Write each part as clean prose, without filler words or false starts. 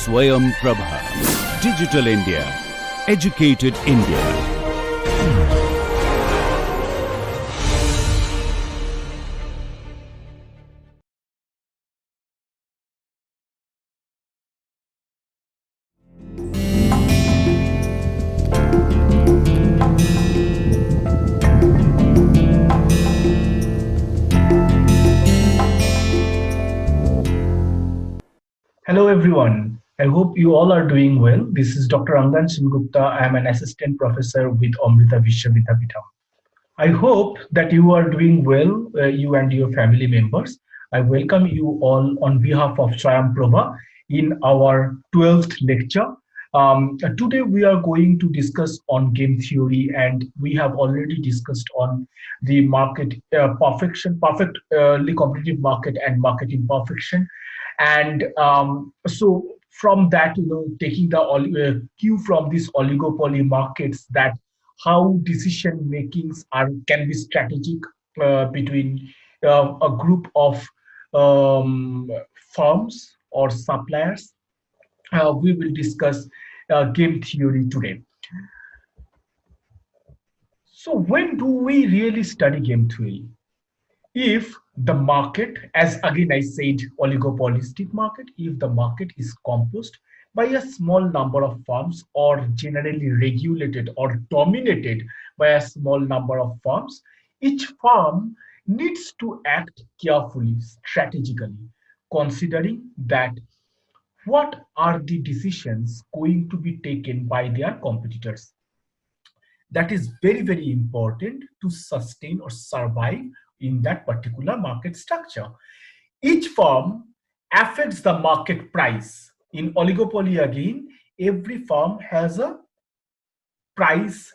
Swayam Prabha. Digital India. Educated India. Hello everyone. I hope you all are doing well. This is Dr. Angan Singupta. I am an assistant professor with Amrita Vishwavidyapeetham. I hope that you are doing well, you and your family members. I welcome you all on behalf of Swayam Prabha in our 12th lecture. Today we are going to discuss on game theory, and we have already discussed on the market perfectly competitive market and market imperfection. And so from that, taking the cue from these oligopoly markets, that how decision makings can be strategic between a group of firms or suppliers. We will discuss game theory today. So when do we really study game theory? If the market, as again I said, oligopolistic market, if the market is composed by a small number of firms or generally regulated or dominated by a small number of firms, each firm needs to act carefully, strategically, considering that what are the decisions going to be taken by their competitors. That is very, very important to sustain or survive in that particular market structure. Each firm affects the market price. In oligopoly, again, every firm has a price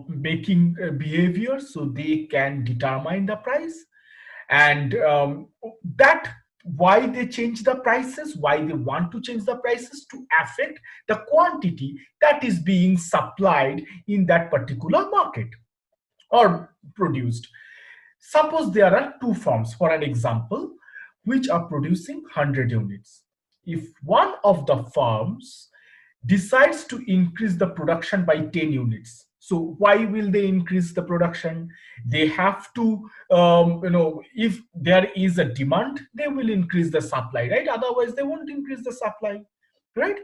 making behavior, so they can determine the price. And that why they change the prices, why they want to change the prices, to affect the quantity that is being supplied in that particular market or produced. Suppose there are two firms, for an example, which are producing 100 units. If one of the firms decides to increase the production by 10 units, so why will they increase the production? They have to, if there is a demand, they will increase the supply, right? Otherwise, they won't increase the supply, right?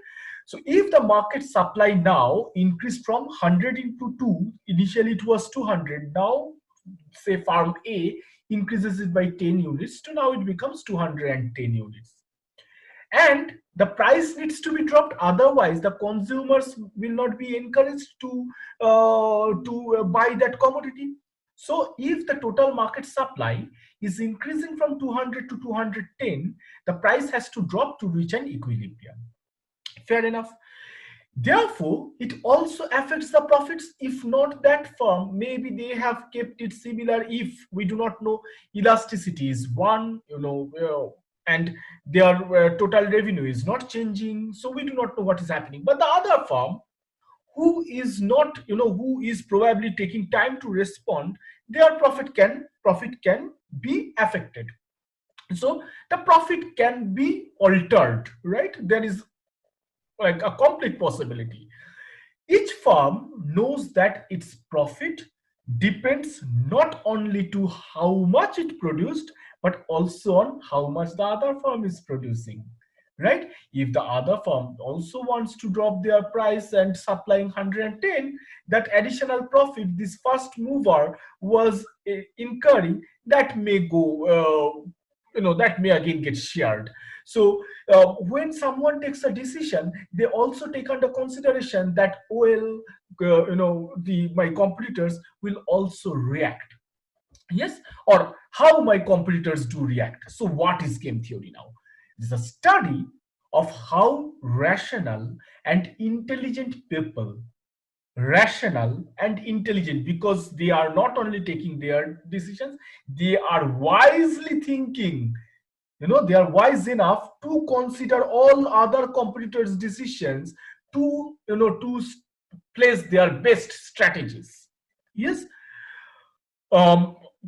So if the market supply now increased from 100 into 2, initially it was 200, now say farm A increases it by 10 units to now it becomes 210 units. And the price needs to be dropped, otherwise the consumers will not be encouraged to buy that commodity. So if the total market supply is increasing from 200 to 210, the price has to drop to reach an equilibrium. Fair enough. Therefore, it also affects the profits. If not that firm, maybe they have kept it similar. If we do not know, elasticity is one, and their total revenue is not changing, so we do not know what is happening. But the other firm, who is not, who is probably taking time to respond, their profit can be affected. So the profit can be altered, right? There is like a complete possibility. Each firm knows that its profit depends not only to how much it produced, but also on how much the other firm is producing, right? If the other firm also wants to drop their price and supplying 110, that additional profit this first mover was incurring, that may go, that may again get shared. So when someone takes a decision, they also take under consideration that, well, my competitors will also react. Yes, or how my competitors do react. So what is game theory now? It's a study of how rational and intelligent people, rational and intelligent, because they are not only taking their decisions, they are wisely thinking. They are wise enough to consider all other competitors' decisions to place their best strategies. Yes.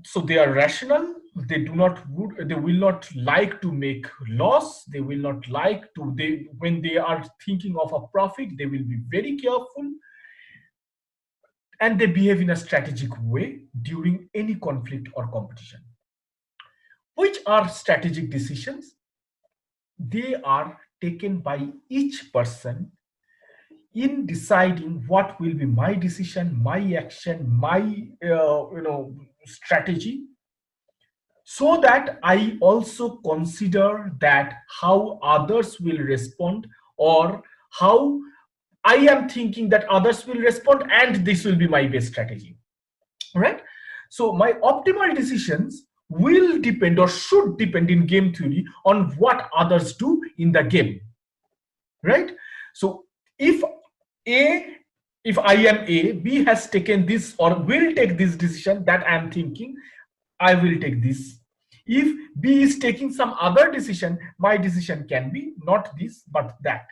So they are rational. They will not like to make loss. They will not like to, when they are thinking of a profit, they will be very careful, and they behave in a strategic way during any conflict or competition. Which are strategic decisions? They are taken by each person in deciding what will be my decision, my action, my strategy, so that I also consider that how others will respond, or how I am thinking that others will respond, and this will be my best strategy, right? So my optimal decisions will depend, or should depend, in game theory on what others do in the game, right? So if a if I am A, B has taken this or will take this decision that I am thinking, I will take this. If B is taking some other decision, my decision can be not this but that,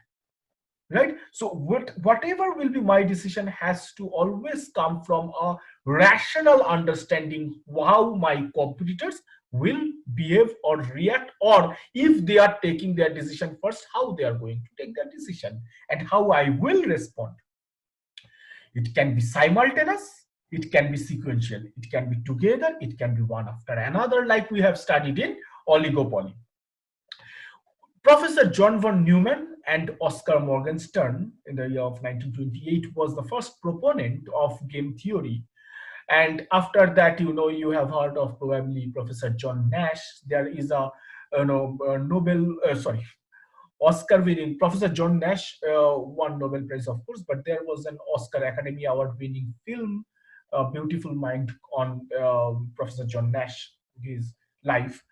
right? So whatever will be my decision has to always come from a rational understanding how my competitors will behave or react, or if they are taking their decision first, how they are going to take their decision and how I will respond. It can be simultaneous, it can be sequential, it can be together, it can be one after another, like we have studied in oligopoly. Professor John von Neumann and Oscar Morgenstern in the year of 1928 was the first proponent of game theory. And after that, you have heard of probably Professor John Nash. There is a, Oscar winning Professor John Nash won Nobel Prize, of course, but there was an Oscar Academy Award winning film, Beautiful Mind, on Professor John Nash, his life.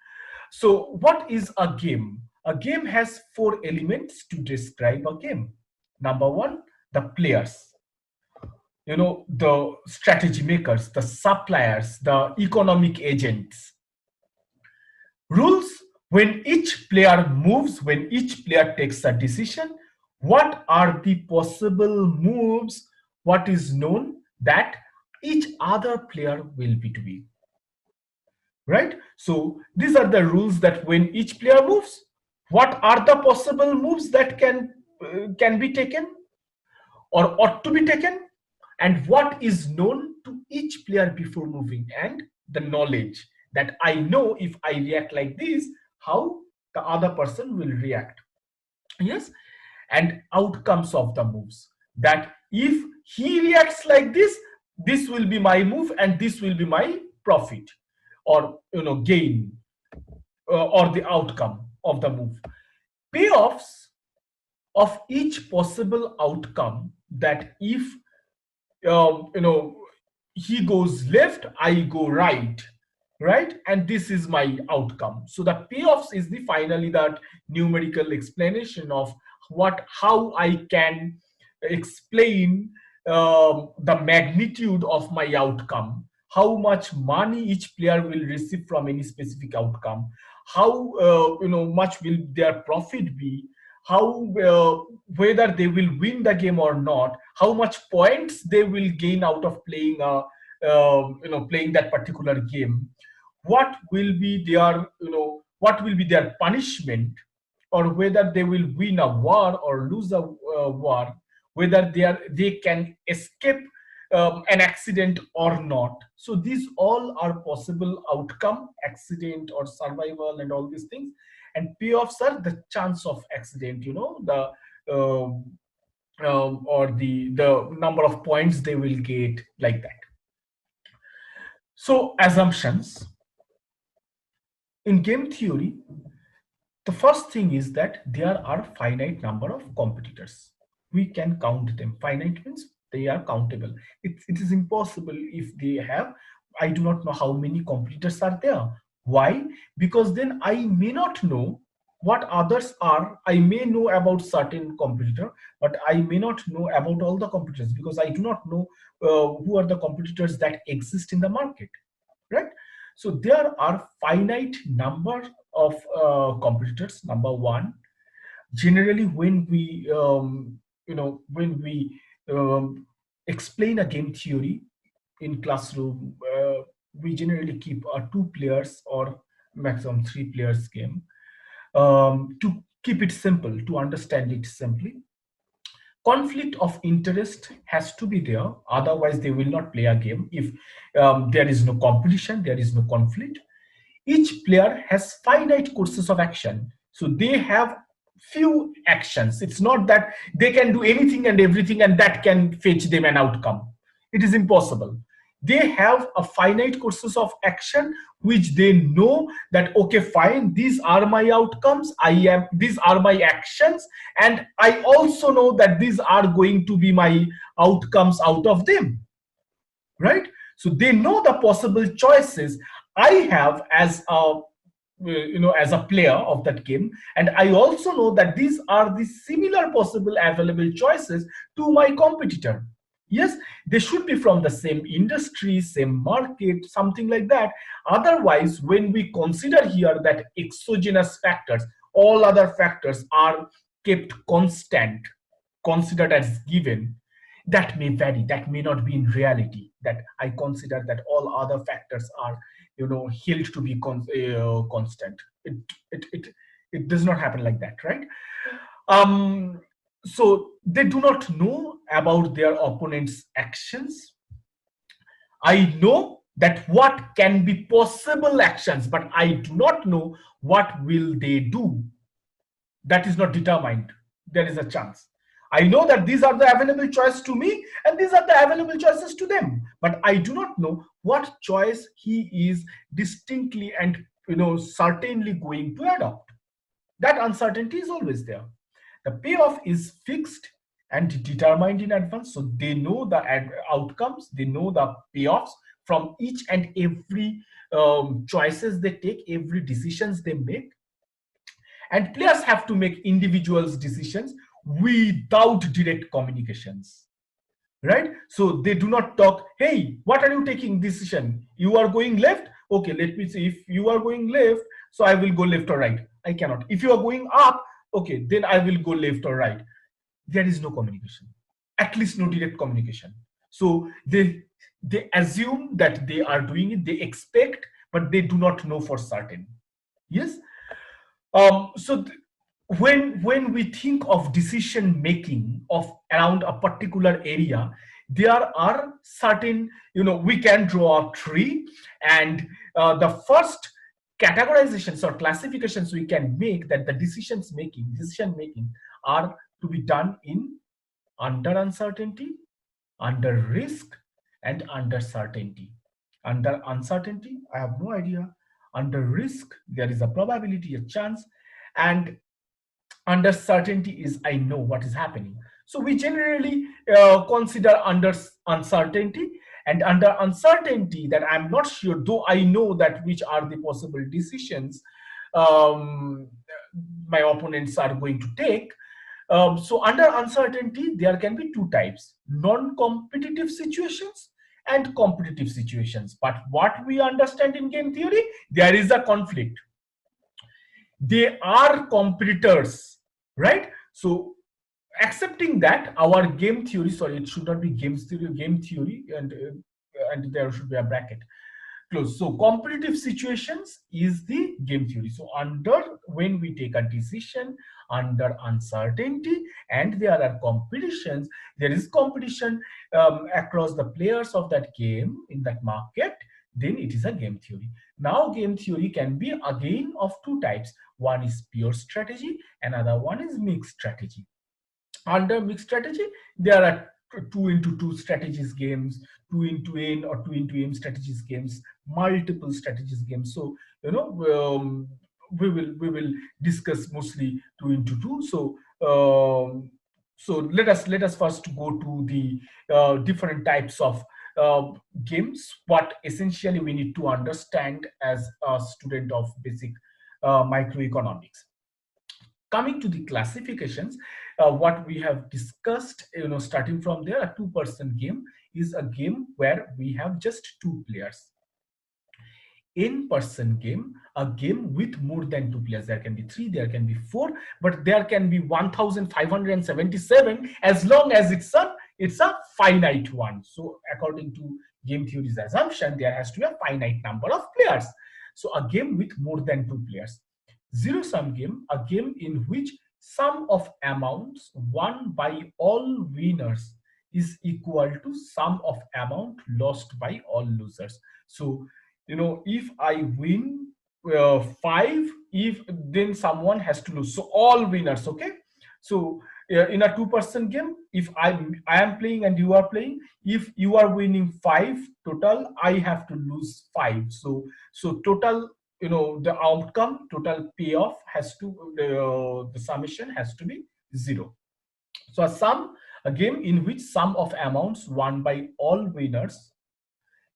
So what is a game? A game has four elements to describe a game. Number one, the players, the strategy makers, the suppliers, the economic agents. Rules: when each player moves, when each player takes a decision, what are the possible moves, what is known that each other player will be doing, right? So these are the rules, that when each player moves, what are the possible moves that can be taken or ought to be taken, and what is known to each player before moving, and the knowledge that I know if I react like this, how the other person will react. Yes. And outcomes of the moves, that if he reacts like this will be my move and this will be my profit, or gain, or the outcome of the move. Payoffs of each possible outcome, that if he goes left, I go right, and this is my outcome. So the payoffs is the finally that numerical explanation of how I can explain the magnitude of my outcome, how much money each player will receive from any specific outcome, how much will their profit be, how whether they will win the game or not, how much points they will gain out of playing playing that particular game, what will be their punishment, or whether they will win a war or lose a war, whether they can escape an accident or not. So these all are possible outcome, accident or survival and all these things. And payoffs are the chance of accident, the or the number of points they will get, like that. So assumptions in game theory, the first thing is that there are finite number of competitors. We can count them. Finite means they are countable. It is impossible if they have, I do not know how many competitors are there. Why? Because then I may not know what others are. I may know about certain competitor, but I may not know about all the competitors, because I do not know who are the competitors that exist in the market, right? So there are finite number of competitors. Number one, generally when we explain a game theory in classroom, we generally keep a 2 players or maximum 3 players game, to keep it simple, to understand it simply. Conflict of interest has to be there, otherwise they will not play a game. If there is no competition, there is no conflict. Each player has finite courses of action, so they have few actions. It's not that they can do anything and everything and that can fetch them an outcome. It is impossible. They have a finite courses of action which they know that, okay, fine, these are my outcomes, these are my actions, and I also know that these are going to be my outcomes out of them, right? So they know the possible choices I have as a, as a player of that game, and I also know that these are the similar possible available choices to my competitor. Yes, they should be from the same industry, same market, something like that. Otherwise, when we consider here that exogenous factors, all other factors are kept constant, considered as given, that may vary, that may not be in reality, that I consider that all other factors are, held to be constant. It does not happen like that, right? um so they do not know about their opponent's actions. I know that what can be possible actions, but I do not know what will they do. That is not determined. There is a chance. I know that these are the available choices to me and these are the available choices to them, but I do not know what choice he is distinctly and certainly going to adopt. That uncertainty is always there. The payoff is fixed and determined in advance, so they know the outcomes, they know the payoffs from each and every choices they take, every decisions they make. And players have to make individuals decisions without direct communications, right? So they do not talk, hey, what are you taking decision, you are going left, okay, let me see, if you are going left, so I will go left or right. I cannot. If you are going up, okay, then I will go left or right. There is no communication, at least no direct communication. So they assume that they are doing it, they expect, but they do not know for certain. Yes. So when we think of decision making of around a particular area, there are certain, we can draw a tree, and the first categorizations or classifications we can make, that the decision making are to be done in under uncertainty, under risk, and under certainty. Under uncertainty, I have no idea. Under risk, there is a probability, a chance, and under certainty is I know what is happening. So we generally consider under uncertainty, and under uncertainty that I'm not sure, though I know that which are the possible decisions um, my opponents are going to take. So under uncertainty, there can be two types: non-competitive situations and competitive situations. But what we understand in game theory, there is a conflict. They are competitors, right? So accepting that, our game theory, sorry, it should not be game theory, and there should be a bracket close. So competitive situations is the game theory. So under, when we take a decision under uncertainty and there are competitions, there is competition across the players of that game in that market, then it is a game theory. Now game theory can be again of two types. One is pure strategy, another one is mixed strategy. Under mixed strategy, there are 2 into 2 strategies games, 2 into n or 2 into m strategies games, multiple strategies games. So we will discuss mostly 2 into 2. So let us first go to the different types of games, what essentially we need to understand as a student of basic microeconomics. Coming to the classifications, what we have discussed, starting from there, a two-person game is a game where we have just 2 players. In-person game, a game with more than 2 players. There can be 3, there can be 4, but there can be 1577 as long as it's a finite one. So according to game theory's assumption, there has to be a finite number of players. So a game with more than 2 players. Zero sum game, a game in which sum of amounts won by all winners is equal to sum of amount lost by all losers. So, if I win 5, if then someone has to lose. So all winners, okay? So in a two-person game, if I am playing and you are playing, if you are winning 5 total, I have to lose 5. So total, the outcome, total payoff has to the summation has to be 0. So a game in which sum of amounts won by all winners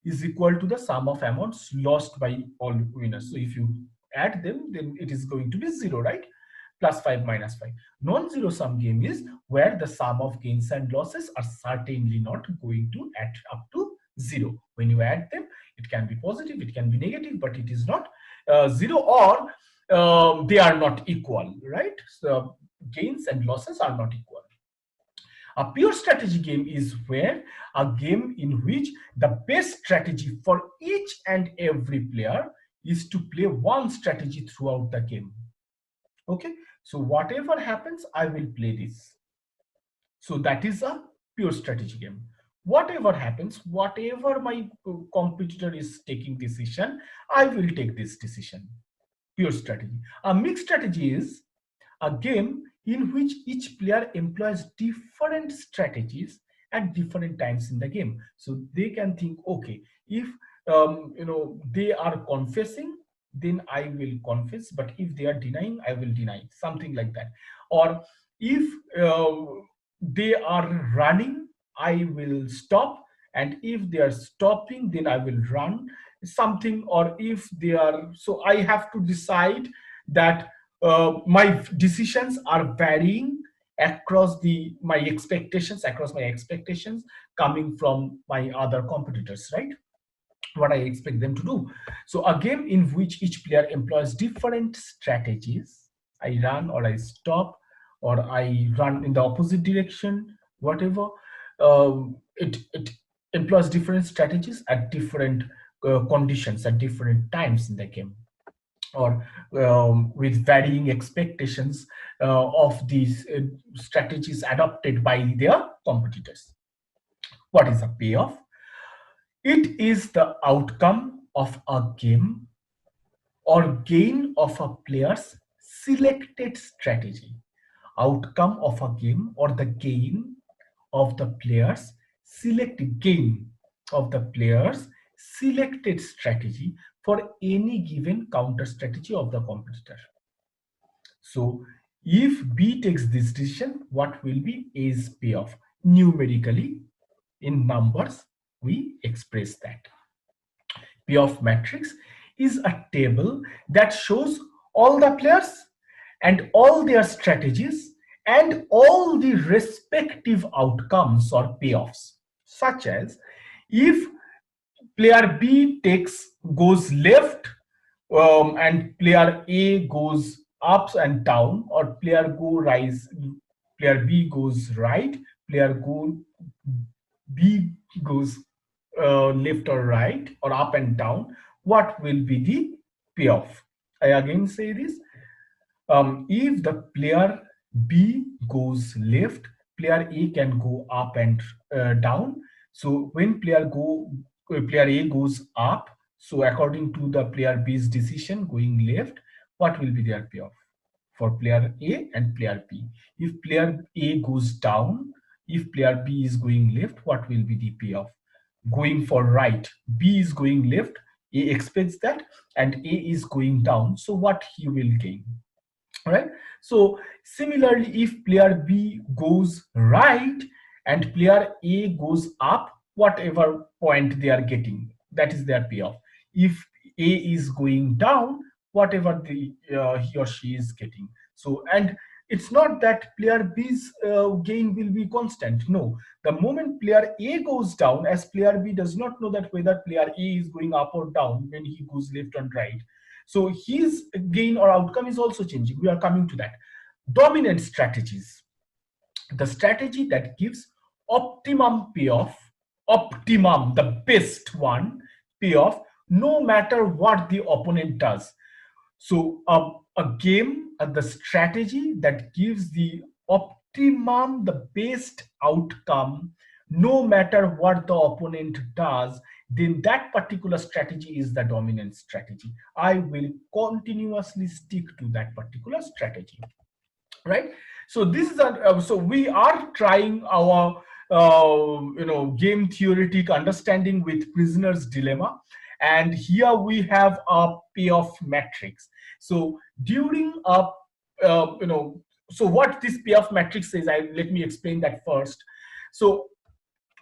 is equal to the sum of amounts lost by all winners. So if you add them, then it is going to be 0, right? Plus 5 minus 5. Non-zero sum game is where the sum of gains and losses are certainly not going to add up to 0. When you add them, it can be positive, it can be negative, but it is not 0, or they are not equal, right? So gains and losses are not equal. A pure strategy game is where a game in which the best strategy for each and every player is to play one strategy throughout the game. Okay, so whatever happens, I will play this. So that is a pure strategy game. Whatever happens, whatever my competitor is taking decision, I will take this decision. Pure strategy. A mixed strategy is a game in which each player employs different strategies at different times in the game. So they can think, okay, if they are confessing, then I will confess, but if they are denying, I will deny, something like that. Or if they are running, I will stop, and if they are stopping, then I will run, something. Or if they are, so I have to decide that my decisions are varying across my expectations coming from my other competitors, right? What I expect them to do. So a game in which each player employs different strategies, I run or I stop or I run in the opposite direction, whatever, it employs different strategies at different conditions at different times in the game, or with varying expectations of these strategies adopted by their competitors. What is a payoff? It is the outcome of a game or gain of a player's selected strategy. Outcome of a game or the gain of the player's selected gain of the player's selected strategy for any given counter strategy of the competitor. So if B takes this decision, what will be A's payoff? Numerically, in numbers, we express that. Payoff matrix is a table that shows all the players and all their strategies and all the respective outcomes or payoffs, such as if player B goes left, and player A goes up and down, or player B goes right, B goes left or right or up and down, what will be the payoff? I again say this. If the player B goes left, player A can go up and down. So when player A goes up, so according to the player B's decision going left, what will be their payoff for player A and player B? If player A goes down, if player B is going left, what will be the payoff? Going for right, B is going left, A expects that, and A is going down, so what he will gain? All right. So similarly, if player B goes right and player A goes up, whatever point they are getting, that is their payoff. If A is going down, whatever he or she is getting. So, and it's not that player B's gain will be constant. No, the moment player A goes down, as player B does not know that whether player A is going up or down when he goes left and right, so his gain or outcome is also changing. We are coming to that. Dominant strategies, the strategy that gives optimum payoff optimum, the best one, payoff, no matter what the opponent does. So a game, the strategy that gives the optimum, the best outcome, no matter what the opponent does, then that particular strategy is the dominant strategy. I will continuously stick to that particular strategy, right? So this is so we are trying our game theoretic understanding with prisoner's dilemma, and here we have a payoff matrix. So during a so what this payoff matrix is, let me explain that first. So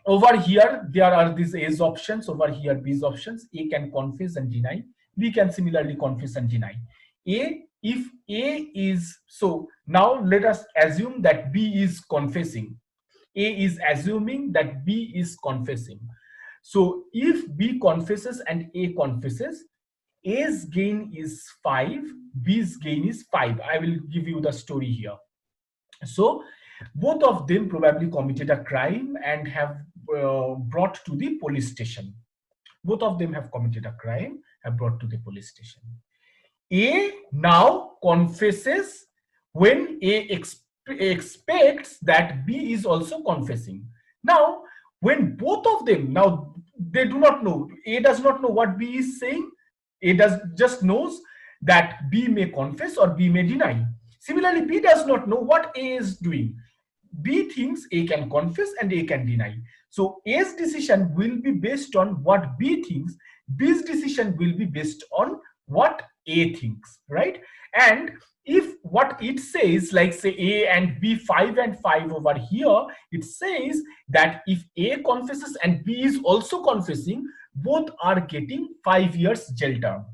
over here there are these A's options, over here B's options. A can confess and deny, B can similarly confess and deny. If A is, so now let us assume that B is confessing. A is assuming that B is confessing. So if B confesses and A confesses, A's gain is 5, B's gain is 5. I will give you the story here. So both of them probably committed a crime and have brought to the police station. Both of them have committed a crime, have brought to the police station. A now confesses when A expects that B is also confessing. Now, when both of them, now they do not know, A does not know what B is saying, A just knows that B may confess or B may deny. Similarly, B does not know what A is doing. B thinks A can confess and A can deny. So A's decision will be based on what B thinks, B's decision will be based on what A thinks, right? And if what it says, like say A and B, 5 and 5 over here, it says that if A confesses and B is also confessing, both are getting 5 years jail term.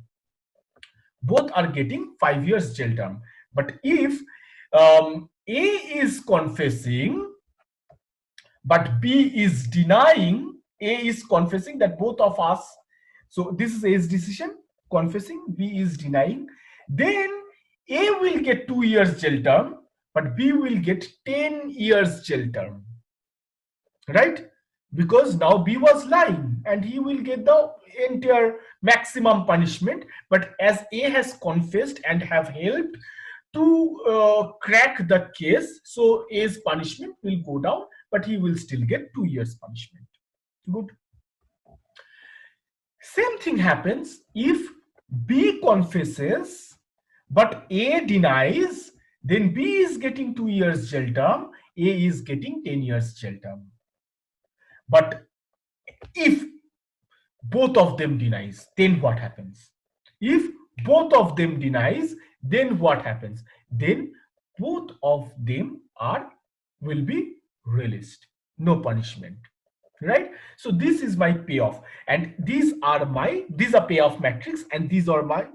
Both are getting 5 years jail term. But if A is confessing but B is denying, A is confessing that both of us, so this is A's decision, confessing, B is denying, then A will get 2 years jail term, but B will get 10 years jail term, right? Because now B was lying and he will get the entire maximum punishment. But as A has confessed and have helped to crack the case, so A's punishment will go down, but he will still get 2 years punishment. Good. Same thing happens if B confesses but A denies, then B is getting 2 years jail term, A is getting 10 years jail term. But if both of them denies, then what happens? If both of them denies, then what happens? Then both of them will be released, no punishment, right? So this is my payoff, and these are payoff matrix, and these are my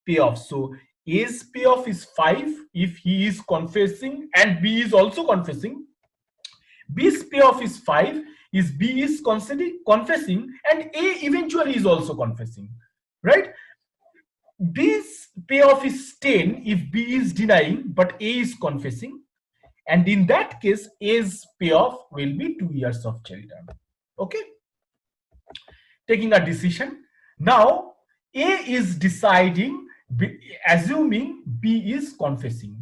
payoffs. So A's payoff is 5 if he is confessing and B is also confessing. B's payoff is 5 if B is confessing and A eventually is also confessing, right? B's payoff is 10 if B is denying but A is confessing, and in that case A's payoff will be 2 years of jail term. Okay, taking a decision. Now A is deciding, assuming B is confessing.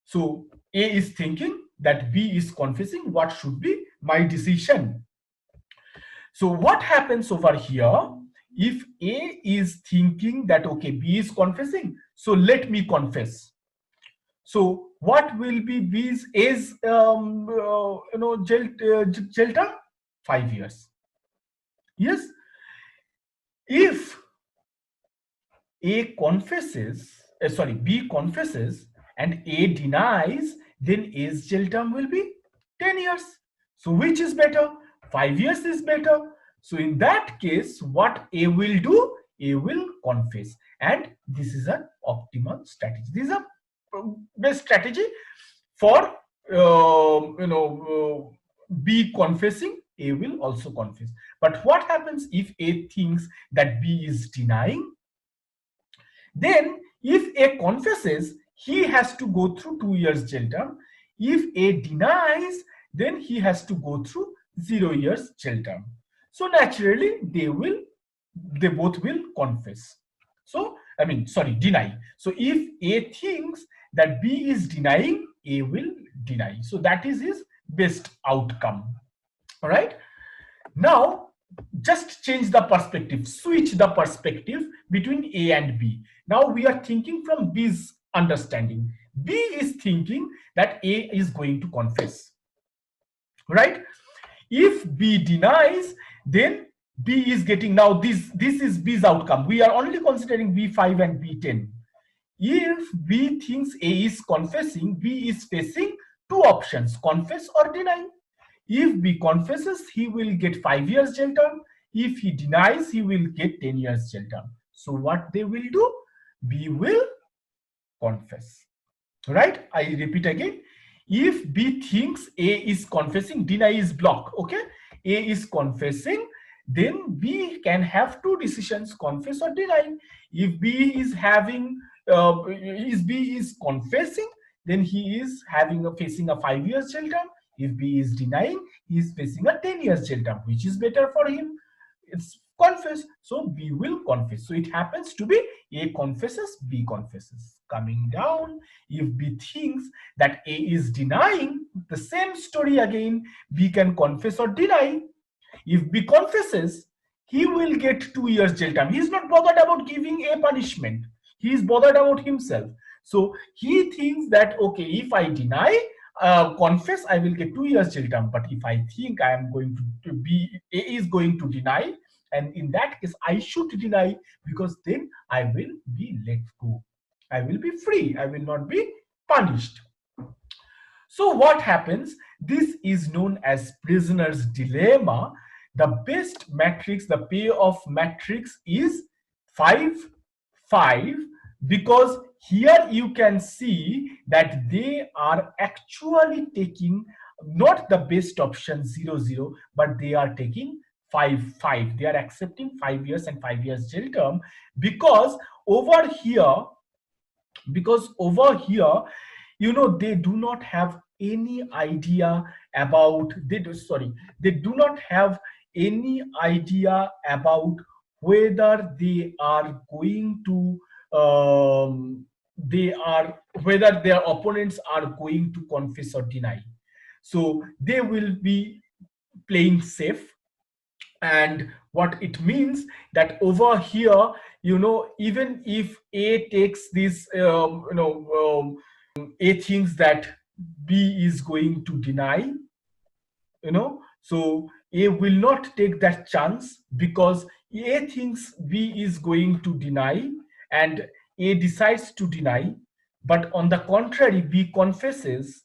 So A is thinking that B is confessing, what should be my decision? So what happens over here? If A is thinking that okay, B is confessing, so let me confess. So what will be A's jail term? 5 years. Yes. If B confesses and A denies, then A's jail term will be 10 years. So which is better? 5 years is better. So in that case, what A will do? A will confess, and this is an optimal strategy. This is a best strategy for B confessing. A will also confess. But what happens if A thinks that B is denying? Then if A confesses, he has to go through 2 years jail term. If A denies, then he has to go through 0 years jail term. So naturally they both will confess. So deny. So if A thinks that B is denying, A will deny. So that is his best outcome. All right. Now just change the perspective, switch the perspective between A and B. Now we are thinking from B's understanding. B is thinking that A is going to confess, right? If B denies, then B is getting, now this is B's outcome. We are only considering B5 and B10. If B thinks A is confessing, B is facing two options, confess or deny. If B confesses, he will get 5 years jail term. If he denies, he will get 10 years jail term. So what they will do? B will confess. Right? I repeat again. If B thinks A is confessing, deny is block. Okay? A is confessing, then B can have two decisions, confess or deny. If B is having, B is confessing, then he is facing a 5 years jail term. If B is denying, he is facing a 10 years jail term. Which is better for him? It's confess. So B will confess. So it happens to be A confesses, B confesses. Coming down, if B thinks that A is denying, the same story again, B can confess or deny. If B confesses, he will get 2 years jail time. He is not bothered about giving A punishment. He is bothered about himself. So he thinks that, okay, if I deny, confess, I will get 2 years jail time. But if I think I am going to be, A is going to deny, and in that case, I should deny, because then I will be let go. I will be free. I will not be punished. So what happens? This is known as prisoner's dilemma. The best matrix, the payoff matrix is 5, 5, because here you can see that they are actually taking not the best option 0, 0, but they are taking 5, 5. They are accepting 5 years and 5 years jail term, because over here, they do not have any idea about, they do not have any idea about whether they are going to whether their opponents are going to confess or deny. So they will be playing safe. And what it means that over here, even if A takes this, A thinks that B is going to deny, so A will not take that chance, because A thinks B is going to deny and A decides to deny. But on the contrary, B confesses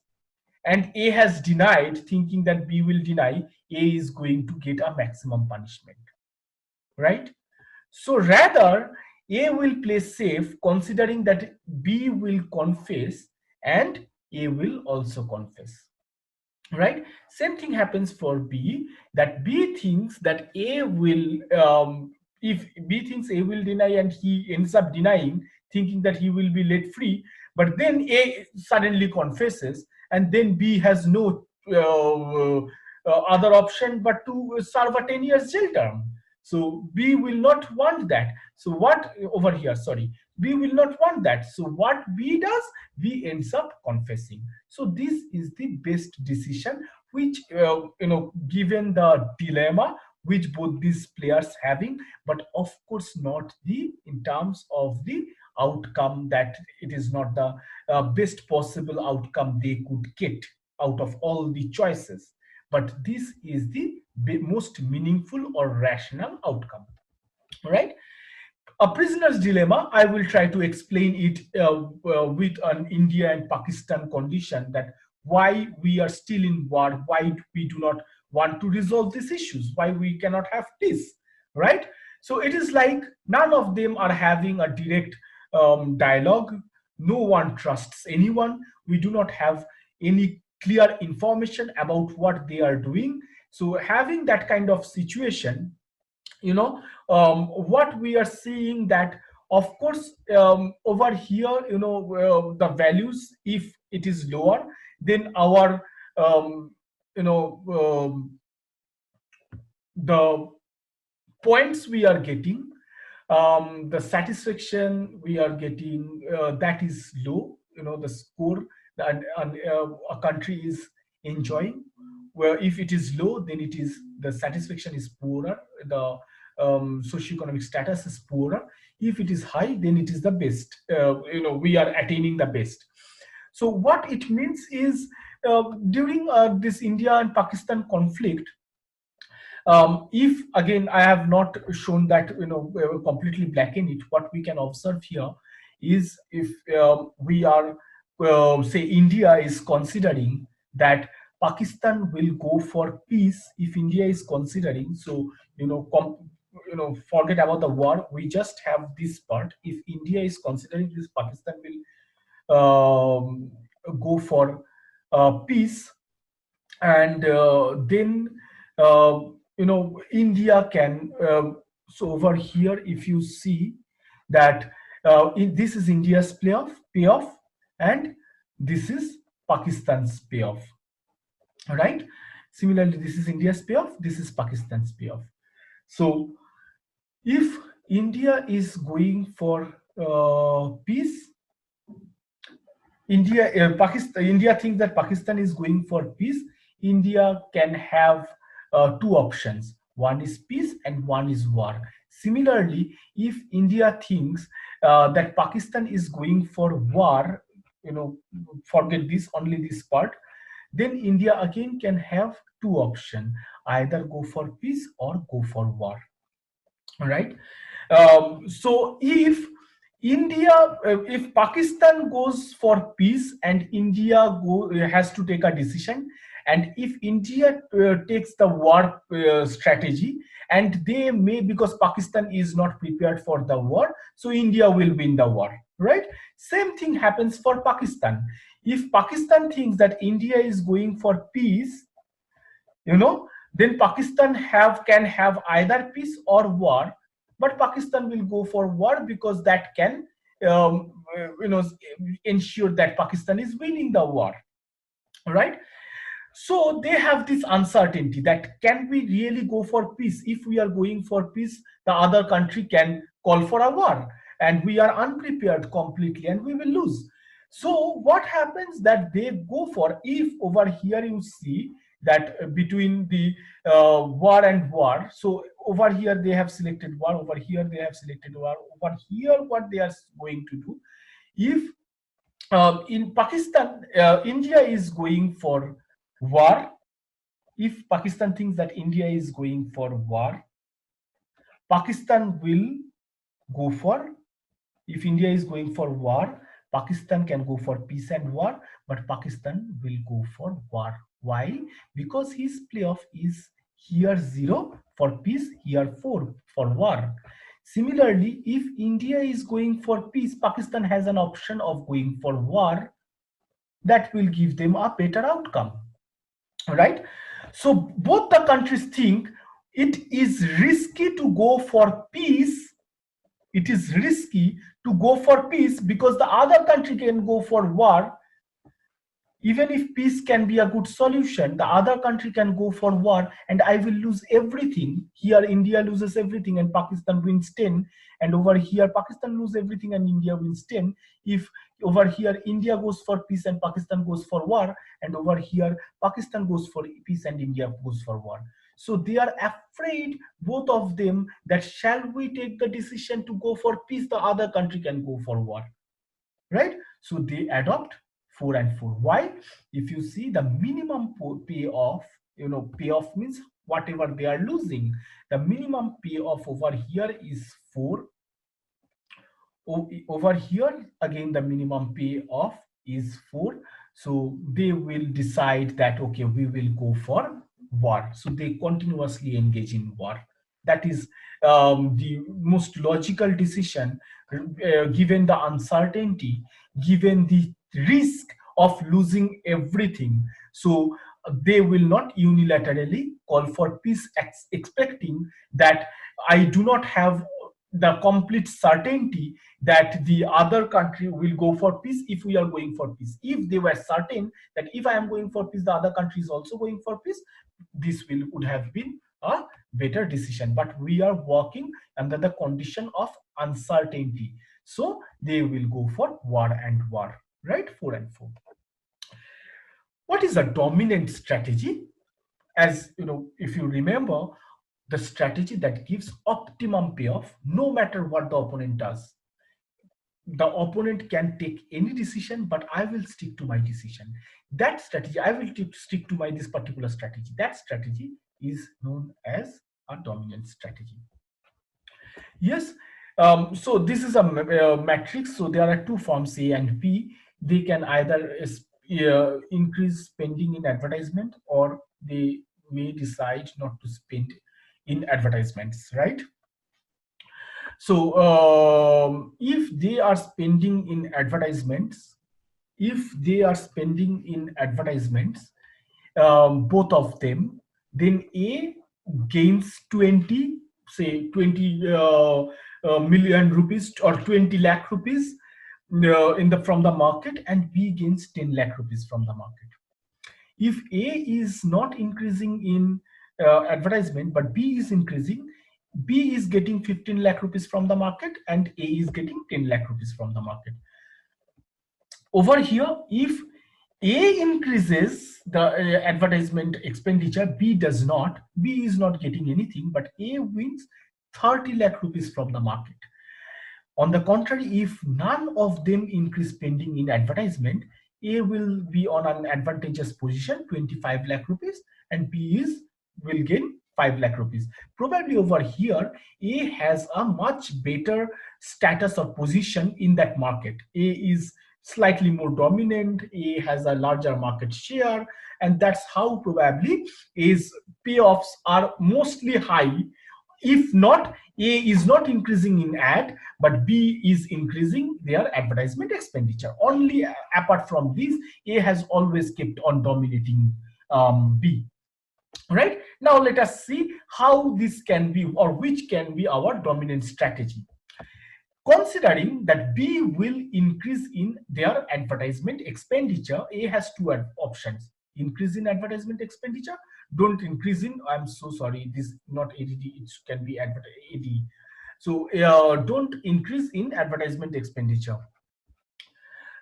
and A has denied, thinking that B will deny. A is going to get a maximum punishment, right? So rather, A will play safe, considering that B will confess and A will also confess, right? Same thing happens for B, that B thinks that A will, if B thinks A will deny and he ends up denying, thinking that he will be let free, but then A suddenly confesses, and then B has no other option but to serve a 10 years jail term. So B will not want that. So what over here, sorry, B will not want that. So what B does, B ends up confessing. So this is the best decision, which given the dilemma which both these players having, but of course not the in terms of the outcome, that it is not the best possible outcome they could get out of all the choices, but this is the most meaningful or rational outcome, right? A prisoner's dilemma, I will try to explain it with an India and Pakistan condition, that why we are still in war, why we do not want to resolve these issues, why we cannot have peace, right? So it is like none of them are having a direct dialogue. No one trusts anyone. We do not have any clear information about what they are doing. So having that kind of situation, what we are seeing, that of course over here, the values, if it is lower, then our the points we are getting, the satisfaction we are getting, that is low. The score that a country is enjoying, where if it is low, then it is the satisfaction is poorer, the socioeconomic status is poorer. If it is high, then it is the best. We are attaining the best. So what it means is, during this India and Pakistan conflict, if again I have not shown that completely black in it, what we can observe here is, if we are say India is considering that Pakistan will go for peace, if India is considering, so forget about the war, we just have this part. If India is considering this, Pakistan will go for peace, and then uh, India can, so over here if you see that this is India's payoff, and this is Pakistan's payoff, right? Similarly, this is India's payoff, this is Pakistan's payoff. So if India is going for peace, India thinks that Pakistan is going for peace. India can have two options. One is peace and one is war. Similarly, if India thinks that Pakistan is going for war, forget this, only this part, then India again can have two options: either go for peace or go for war. All right. So if Pakistan goes for peace and India has to take a decision, and if India takes the war strategy, and they may, because Pakistan is not prepared for the war, so India will win the war, right? Same thing happens for Pakistan. If Pakistan thinks that India is going for peace, then Pakistan can have either peace or war, but Pakistan will go for war because that can ensure that Pakistan is winning the war, right? So they have this uncertainty that, can we really go for peace? If we are going for peace, the other country can call for a war, and we are unprepared completely and we will lose. So what happens that they go for, if over here you see that between the war and war, so over here they have selected war, over here they have selected war, over here what they are going to do, if in Pakistan, India is going for war, if Pakistan thinks that India is going for war, Pakistan will go for, if India is going for war, Pakistan can go for peace and war, but Pakistan will go for war. Why? Because his playoff is here 0 for peace, here 4 for war. Similarly, if India is going for peace, Pakistan has an option of going for war. That will give them a better outcome, right? So both the countries think it is risky to go for peace. It is risky to go for peace because the other country can go for war. Even if peace can be a good solution, the other country can go for war and I will lose everything. Here India loses everything and Pakistan wins 10, and over here Pakistan loses everything and India wins 10. If over here India goes for peace and Pakistan goes for war, and over here Pakistan goes for peace and India goes for war. So they are afraid, both of them, that shall we take the decision to go for peace, the other country can go for war, right? So they adopt 4 and 4. Why? If you see the minimum payoff, payoff means whatever they are losing, the minimum payoff over here is 4. Over here again the minimum payoff is 4. So they will decide that, okay, we will go for war. So they continuously engage in war. That is the most logical decision, given the uncertainty, given the risk of losing everything. So they will not unilaterally call for peace, expecting that I do not have the complete certainty that the other country will go for peace if we are going for peace. If they were certain that if I am going for peace, the other country is also going for peace, this would have been a better decision, but we are working under the condition of uncertainty, so they will go for war and war, right? 4 and 4. What is a dominant strategy? As you know, if you remember, the strategy that gives optimum payoff no matter what the opponent does. The opponent can take any decision, but I will stick to my decision. That strategy, I will stick to my this particular strategy. That strategy is known as a dominant strategy. Yes. So this is a matrix. So there are two forms, A and B. They can either increase spending in advertisement, or they may decide not to spend in advertisements, right? So if they are spending in advertisements, both of them, then A gains 20, say 20 million rupees or 20 lakh rupees from the market, and B gains 10 lakh rupees from the market. If A is not increasing in advertisement but B is increasing, B is getting 15 lakh rupees from the market and A is getting 10 lakh rupees from the market. Over here, if A increases the advertisement expenditure, B does not, B is not getting anything, but A wins 30 lakh rupees from the market. On the contrary, if none of them increase spending in advertisement, A will be on an advantageous position, 25 lakh rupees, and B will gain 5 lakh rupees. Probably over here, A has a much better status or position in that market. A is slightly more dominant, A has a larger market share, and that's how probably A's payoffs are mostly high. If not, A is not increasing in ad, but B is increasing their advertisement expenditure. Only apart from this, A has always kept on dominating B. Right? Now let us see how this can be, or which can be our dominant strategy. Considering that B will increase in their advertisement expenditure, A has two options: increase in advertisement expenditure, don't increase in, I'm so sorry, this not ADD, it can be AD. So don't increase in advertisement expenditure.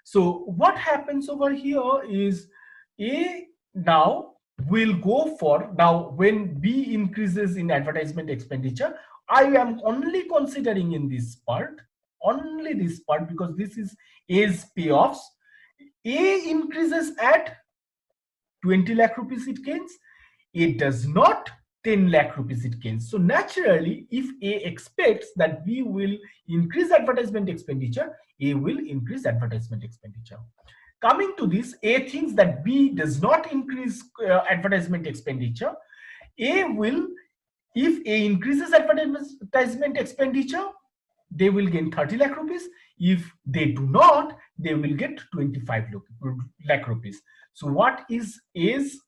So what happens over here is A now will go for, now when B increases in advertisement expenditure, I am only considering in this part, only this part, because this is A's payoffs. A increases at 20 lakh rupees it gains, A does not, 10 lakh rupees it gains. So naturally, if A expects that B will increase advertisement expenditure, A will increase advertisement expenditure. Coming to this, A thinks that B does not increase advertisement expenditure. A will, if A increases advertisement expenditure, they will gain 30 lakh rupees. If they do not, they will get 25 lakh rupees. So what is A's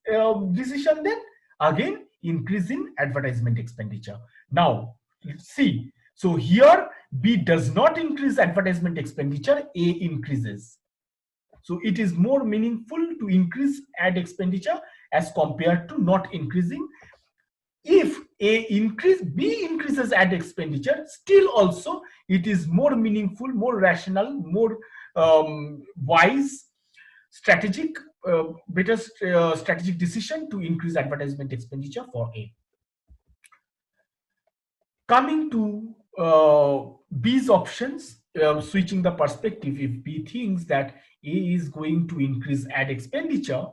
decision then? Again, increase in advertisement expenditure. Now, see, so here B does not increase advertisement expenditure, A increases. So it is more meaningful to increase ad expenditure as compared to not increasing. If B increases ad expenditure, still also it is more meaningful, more rational, more wise, strategic, better strategic decision to increase advertisement expenditure for A. Coming to B's options, switching the perspective, if B thinks that A is going to increase ad expenditure,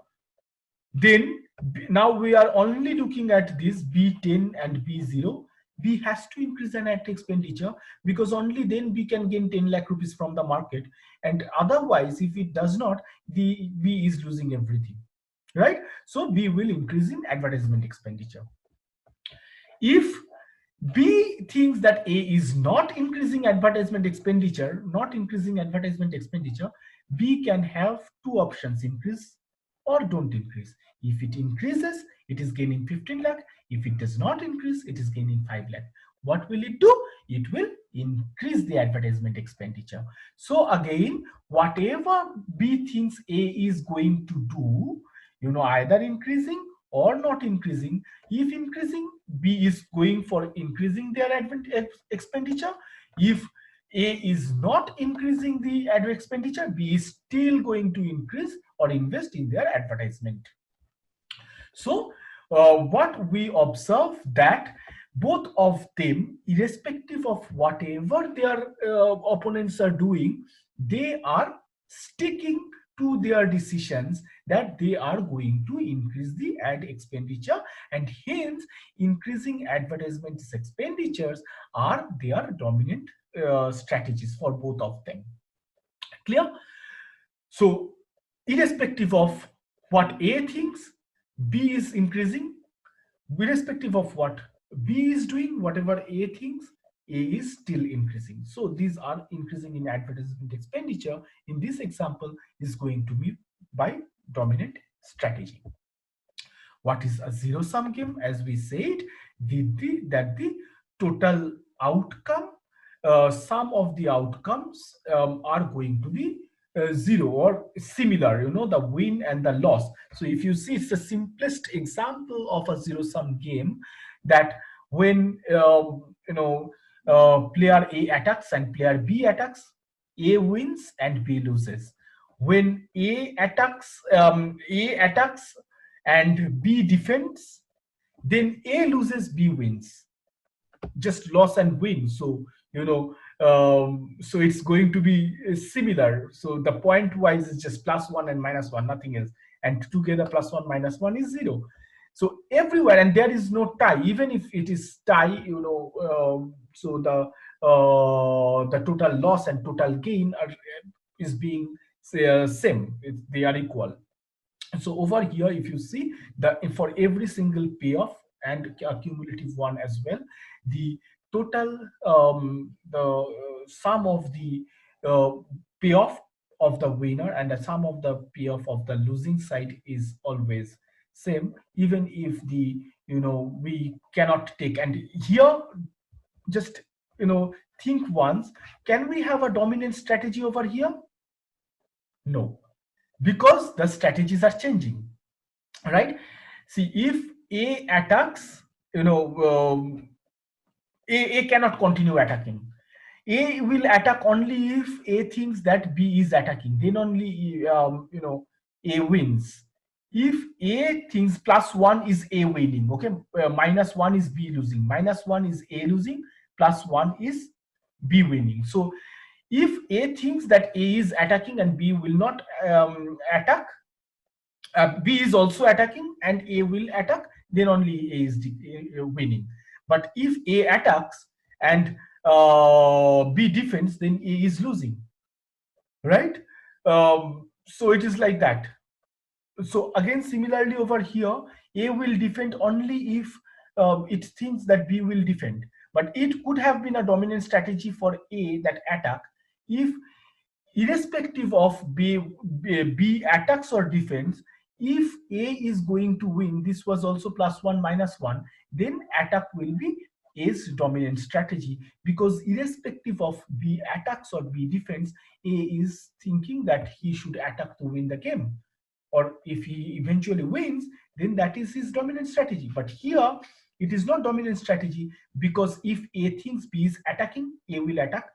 then now we are only looking at this B10 and B0. B has to increase an ad expenditure, because only then we can gain 10 lakh rupees from the market, and otherwise if it does not, the B is losing everything, right? So B will increase in advertisement expenditure. If B thinks that A is not increasing advertisement expenditure, B can have two options: increase or don't increase. If it increases, it is gaining 15 lakh. If it does not increase, it is gaining 5 lakh. What will it do? It will increase the advertisement expenditure. So again, whatever B thinks A is going to do, either increasing or not increasing. If increasing, B is going for increasing their expenditure. If A is not increasing the ad expenditure, B is still going to increase or invest in their advertisement. So what we observe that both of them, irrespective of whatever their opponents are doing, they are sticking to their decisions that they are going to increase the ad expenditure, and hence increasing advertisement expenditures are their dominant strategies for both of them. Clear? So irrespective of what A thinks, B is increasing. Irrespective of what B is doing, whatever A thinks, A is still increasing. So these are increasing in advertisement expenditure. In this example, is going to be by dominant strategy. What is a zero-sum game? As we said, that the total outcome, sum of the outcomes are going to be zero or similar, you know, the win and the loss. So if you see, it's the simplest example of a zero-sum game, that when player A attacks and player B attacks, A wins and B loses. When A attacks and B defends, then A loses, B wins. Just loss and win. So so it's going to be similar. So the point wise is just +1 and -1, nothing else, and together +1 -1 is 0. So everywhere, and there is no tie. Even if it is tie, so the total loss and total gain is being same. They are equal. So over here, if you see, for every single payoff and a cumulative one as well, the total the sum of the payoff of the winner and the sum of the payoff of the losing side is always same, even if we cannot take. And here, just think once, can we have a dominant strategy over here? No, because the strategies are changing, right? See, if A attacks, A cannot continue attacking. A will attack only if A thinks that B is attacking. Then only A wins. If A thinks +1 is A winning, okay, -1 is B losing, -1 is A losing, +1 is B winning. So if A thinks that A is attacking and B will not attack, B is also attacking and A will attack, then only A is winning. But if A attacks and B defends, then A is losing, right? So it is like that. So again, similarly over here, A will defend only if it thinks that B will defend. But it could have been a dominant strategy for A that attack if, irrespective of B attacks or defense, if A is going to win, this was also +1 -1, then attack will be A's dominant strategy, because irrespective of B attacks or B defense, A is thinking that he should attack to win the game. Or if he eventually wins, then that is his dominant strategy. But here, it is not dominant strategy, because if A thinks B is attacking, A will attack.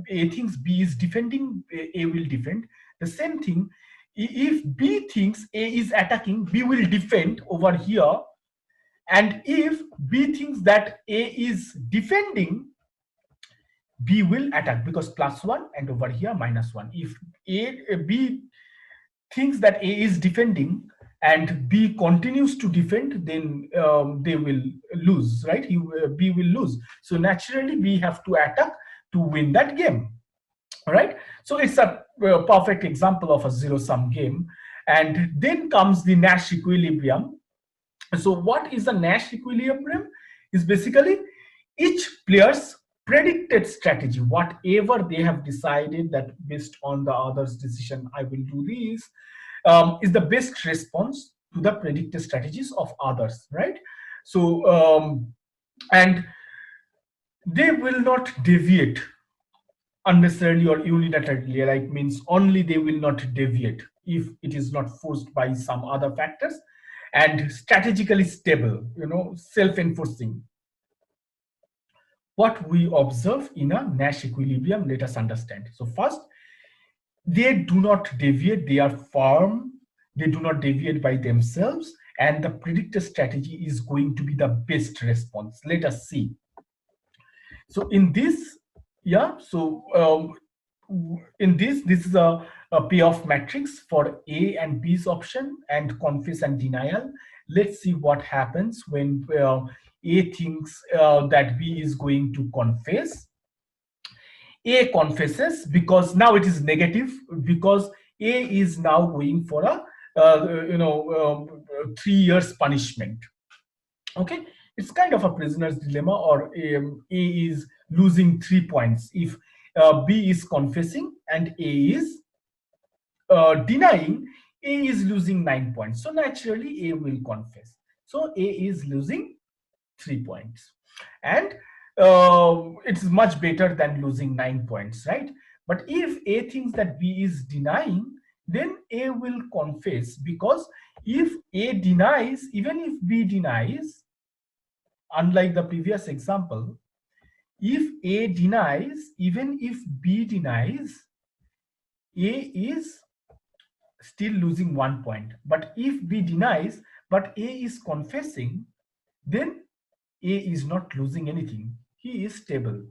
A thinks B is defending, A will defend. The same thing, if B thinks A is attacking, B will defend over here. And if B thinks that A is defending, B will attack, because +1 and over here -1. If B thinks that A is defending and B continues to defend, then they will lose, right? B will lose. So naturally, B have to attack to win that game, right? So it's a perfect example of a zero-sum game. And then comes the Nash equilibrium. So what is the Nash equilibrium? Is basically each player's predicted strategy, whatever they have decided that based on the other's decision, I will do this, is the best response to the predicted strategies of others, right? So, and they will not deviate unnecessarily or unilaterally, like means only they will not deviate if it is not forced by some other factors. and strategically stable, self-enforcing. What we observe in a Nash equilibrium, let us understand. So first, they do not deviate, they are firm, they do not deviate by themselves, and the predicted strategy is going to be the best response. Let us see. So in this, in this is a payoff matrix for A and B's option and confess and denial. Let's see what happens when A thinks that B is going to confess. A confesses because now it is negative, because A is now going for a 3 years punishment. Okay, it's kind of a prisoner's dilemma, or A is losing 3 points if B is confessing and A is denying. A is losing 9 points, so naturally A will confess. So A is losing 3 points, and it's much better than losing 9 points, right? But if A thinks that B is denying, then A will confess, because if A denies, even if B denies, unlike the previous example, if A denies, even if B denies, A is still losing 1 point. But if B denies, but A is confessing, then A is not losing anything. He is stable.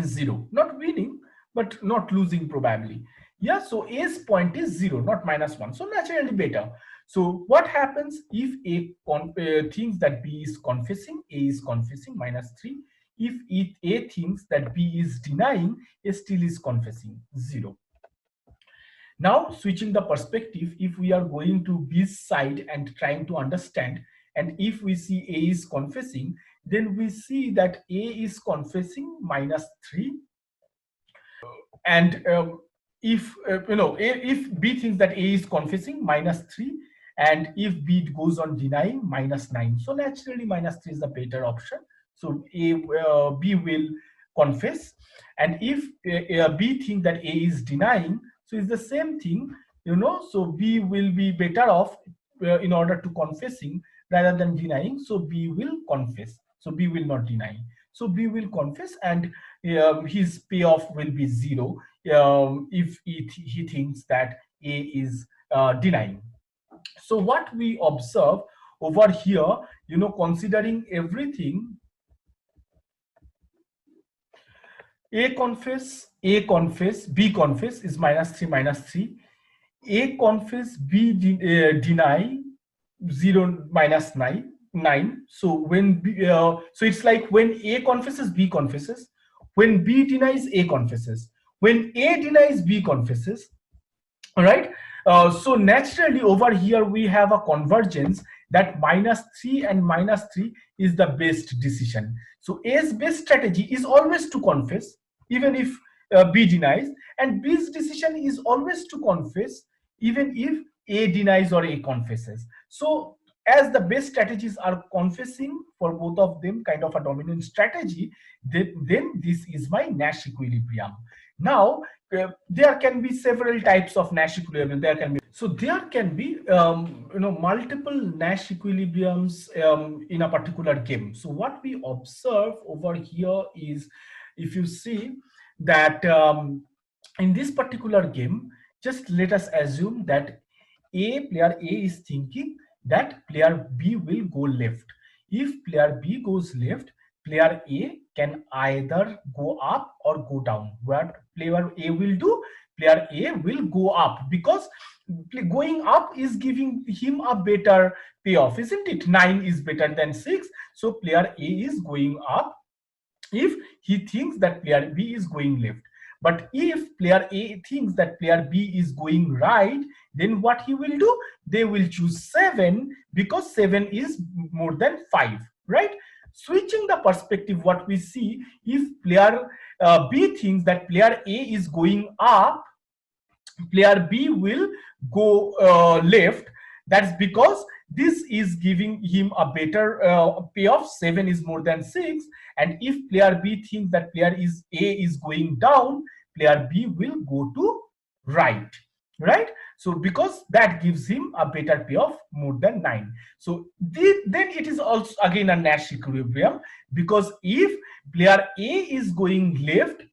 0. Not winning, but not losing probably. Yeah, so A's point is 0, not -1. So naturally better. So what happens if A thinks that B is confessing? A is confessing, -3. If A thinks that B is denying, A still is confessing, 0. Now, switching the perspective, if we are going to B's side and trying to understand, and if we see A is confessing, then we see that A is confessing -3. And if if B thinks that A is confessing, -3, and if B goes on denying, -9. So naturally -3 is the better option. So B will confess. And if B thinks that A is denying, so it's the same thing, so B will be better off in order to confessing rather than denying. So B will confess. So B will not deny. So B will confess, and his payoff will be 0 if he thinks that A is denying. So what we observe over here, considering everything, A confess, B confess is -3, -3. A confess, B deny, 0, -9, 9. So when so it's like when A confesses, B confesses. When B denies, A confesses. When A denies, B confesses. All right. So naturally over here we have a convergence that -3 and -3 is the best decision. So A's best strategy is always to confess, even if B denies, and B's decision is always to confess, even if A denies or A confesses. So as the best strategies are confessing for both of them, kind of a dominant strategy, then this is my Nash equilibrium. Now there can be several types of Nash equilibrium. There can be multiple Nash equilibriums in a particular game. So what we observe over here is, if you see that in this particular game, just let us assume that player A is thinking that player B will go left. If player B goes left, player A can either go up or go down. What player A will do? Player A will go up, because going up is giving him a better payoff, isn't it? 9 is better than 6. So player A is going up if he thinks that player B is going left. But if player A thinks that player B is going right, then what he will do? They will choose 7, because 7 is more than 5, right? Switching the perspective, what we see, if player B thinks that player A is going up, player B will go left. That's because this is giving him a better payoff. 7 is more than 6. And if player B thinks that player A is going down, player B will go to right, right? So because that gives him a better payoff more than 9. So then it is also again a Nash equilibrium, because if player A is going left,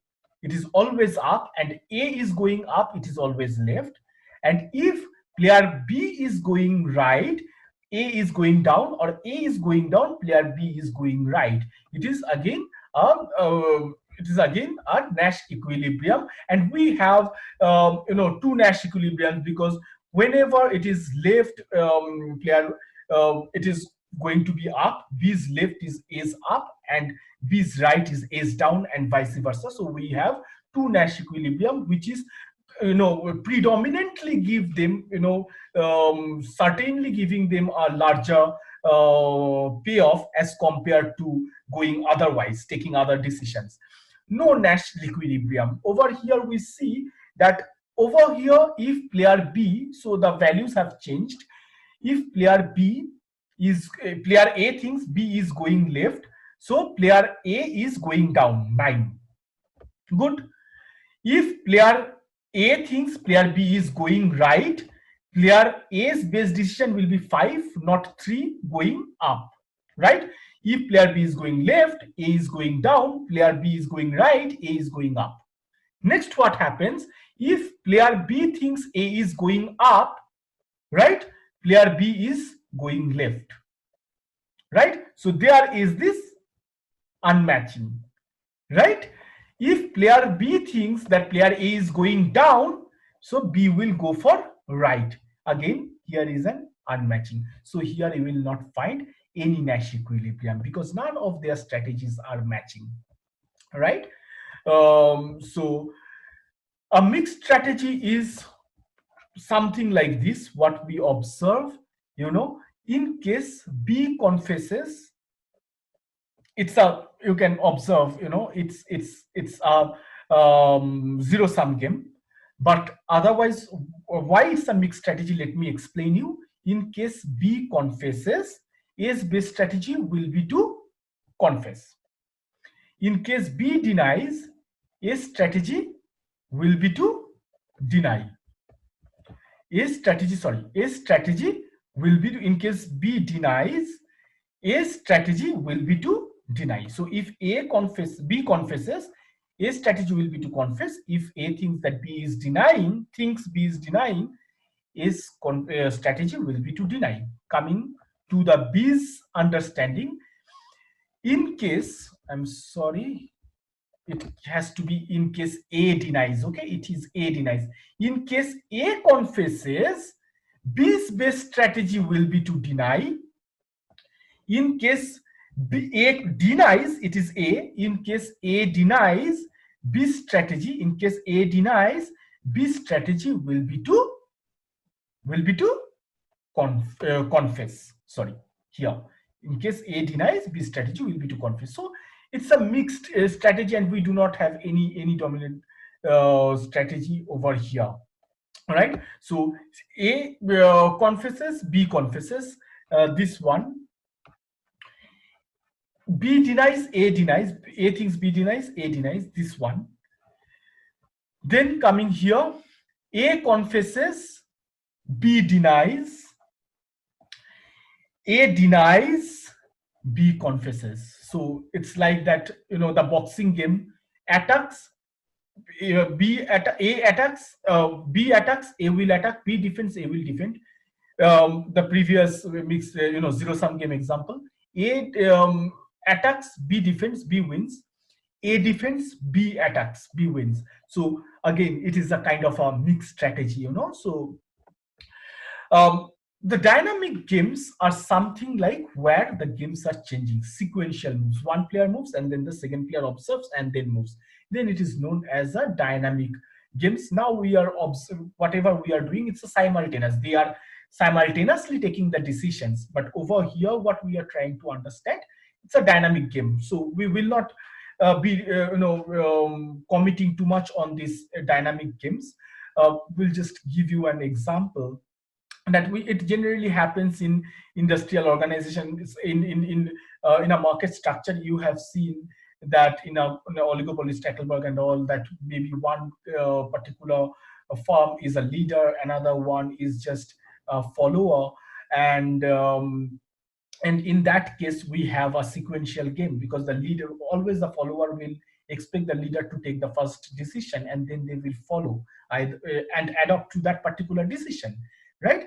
it is always up, and A is going up, it is always left. And if player B is going right, A is going down, or A is going down, player B is going right. It is again a Nash equilibrium, and we have two Nash equilibriums, because whenever it is left player, it is going to be up. B's left is up, and B's right is down, and vice versa. So we have two Nash equilibrium, which is predominantly give them certainly giving them a larger payoff as compared to going otherwise, taking other decisions. No Nash equilibrium. Over here we see that over here, if player B, so the values have changed. If player B is player A thinks B is going left, so player A is going down 9. Good. If player A thinks player B is going right, player A's base decision will be 5, not 3, going up, right? If player B is going left, A is going down, player B is going right, A is going up. Next, what happens if player B thinks A is going up, right? Player B is going left, right? So there is this unmatching, right? If player B thinks that player A is going down, so B will go for right. Again, here is an unmatching. So here you will not find any Nash equilibrium, because none of their strategies are matching, right? So a mixed strategy is something like this, what we observe, in case B confesses, it's a, you can observe, it's a zero sum game. But otherwise, why it's a mixed strategy, let me explain you. In case B confesses, A's base strategy will be to confess. In case B denies, A's strategy will be to deny. A's strategy will be to, in case B denies, A's strategy will be to deny. So if B confesses, A's strategy will be to confess. If A thinks that B is denying, A's strategy will be to deny. Coming to the B's understanding, in case, I'm sorry, it has to be in case A denies, okay? It is A denies. In case A confesses, B's best strategy will be to deny. In case A denies, it is A. In case A denies, B's strategy, in case A denies, B's strategy will be to confess. Sorry, here. In case A denies, B's strategy will be to confess. So it's a mixed strategy, and we do not have any dominant strategy over here. All right. So A confesses, B confesses. This one. B denies, A denies, A thinks B denies, A denies, this one. Then coming here, A confesses, B denies, A denies, B confesses. So it's like that, the boxing game, attacks, A attacks, B attacks, A will attack, B defends, A will defend. The previous mixed, zero sum game example, A attacks, B defends, B wins. A defends, B attacks, B wins. So again, it is a kind of a mixed strategy, So the dynamic games are something like where the games are changing, sequential moves. One player moves, and then the second player observes and then moves. Then it is known as a dynamic games. Now we are whatever we are doing, it's a simultaneous. They are simultaneously taking the decisions. But over here, what we are trying to understand, it's a dynamic game. So we will not be committing too much on these dynamic games. We'll just give you an example that it generally happens in industrial organizations. In a market structure, you have seen that in a oligopoly Stackelberg and all, that maybe one particular firm is a leader, another one is just a follower, and in that case we have a sequential game, because the leader, always the follower will expect the leader to take the first decision, and then they will follow and adopt to that particular decision, right?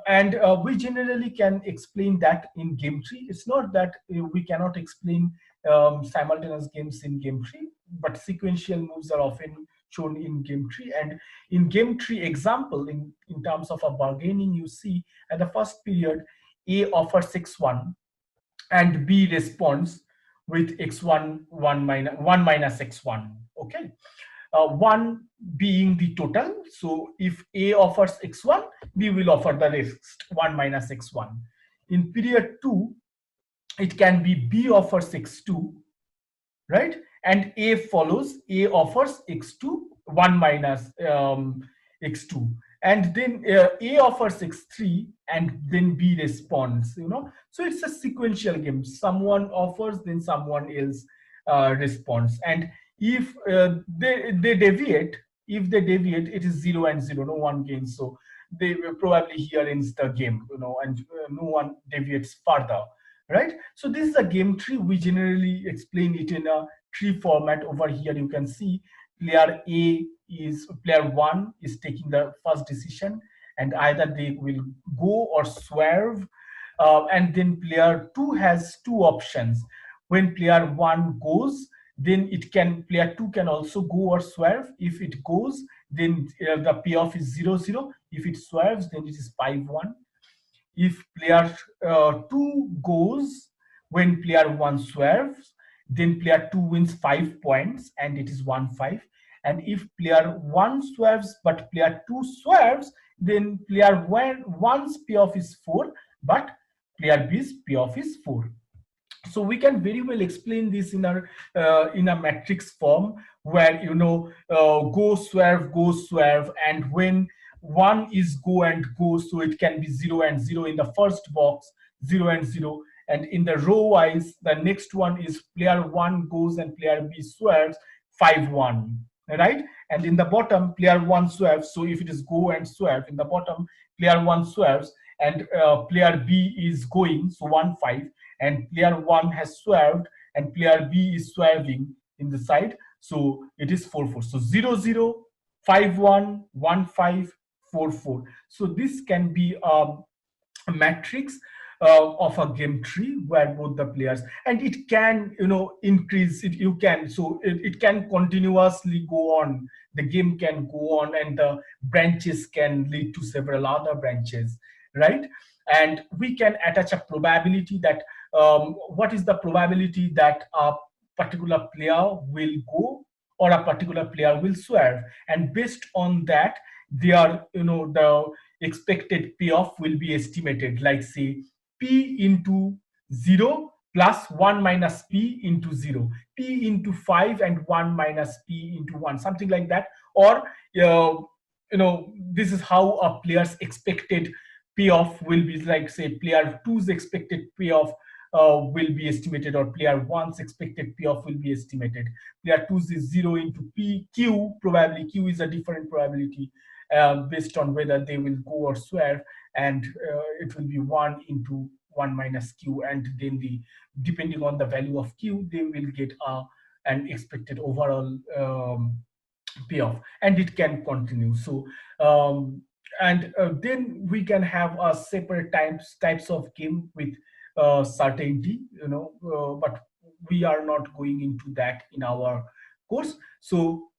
And we generally can explain that in game tree. It's not that we cannot explain simultaneous games in game tree, but sequential moves are often shown in game tree. And in game tree example, in terms of a bargaining, you see at the first period A offers x1 and B responds with x1 1 minus x1. Okay, 1 being the total. So if A offers x1, B will offer the rest 1 minus x1. In period 2, it can be B offers x2, right? And A follows, A offers x2 1 minus x2, and then A offers x3 and then B responds, so it's a sequential game. Someone offers, then someone else responds, and if they deviate, it is 0 and 0, no one gains. So they will probably here ends the game, and no one deviates further, right? So this is a game tree. We generally explain it in a tree format. Over here you can see player one is taking the first decision, and either they will go or swerve, and then player 2 has 2 options. When player 1 goes, then player 2 can also go or swerve. If it goes, then the payoff is 0-0. If it swerves, then it is 5-1. If player 2 goes, when player 1 swerves, then player 2 wins 5 points and it is 1-5. And if player 1 swerves but player 2 swerves, then player 1's payoff is 4, but player B's payoff is 4. So we can very well explain this in a matrix form, where go swerve, and when 1 is go and go, so it can be 0 and 0 in the first box, 0 and 0, and in the row wise the next one is player 1 goes and player B swerves, 5-1, right? And in the bottom player 1 swerves, so if it is go and swerve, in the bottom player 1 swerves and player B is going, so 1-5, and player 1 has swerved and player B is swerving in the side, so it is 4-4. So 0-0, 5-1, 1-5, 4-4. So this can be a matrix of a game tree where both the players, and it can increase it, it can continuously go on, the game can go on, and the branches can lead to several other branches, right? And we can attach a probability that what is the probability that a particular player will go or a particular player will swerve, and based on that their the expected payoff will be estimated, like say P into 0 plus 1 minus P into 0, P into 5 and 1 minus P into 1, something like that. Or this is how a player's expected payoff will be, like say player 2's expected payoff will be estimated, or player 1's expected payoff will be estimated. Player 2's is 0 into P, Q, probably Q is a different probability based on whether they will go or swerve, and it will be 1 into 1 minus Q, and then depending on the value of Q, they will get an expected overall payoff, and it can continue. So then we can have a separate types of game with certainty, but we are not going into that in our course. So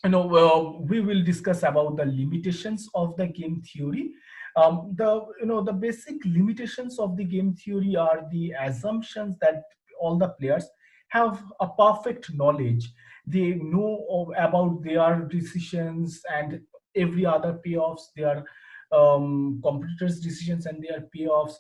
we will discuss about the limitations of the game theory. The basic limitations of the game theory are the assumptions that all the players have a perfect knowledge. They know about their decisions and every other payoffs, their competitors' decisions and their payoffs.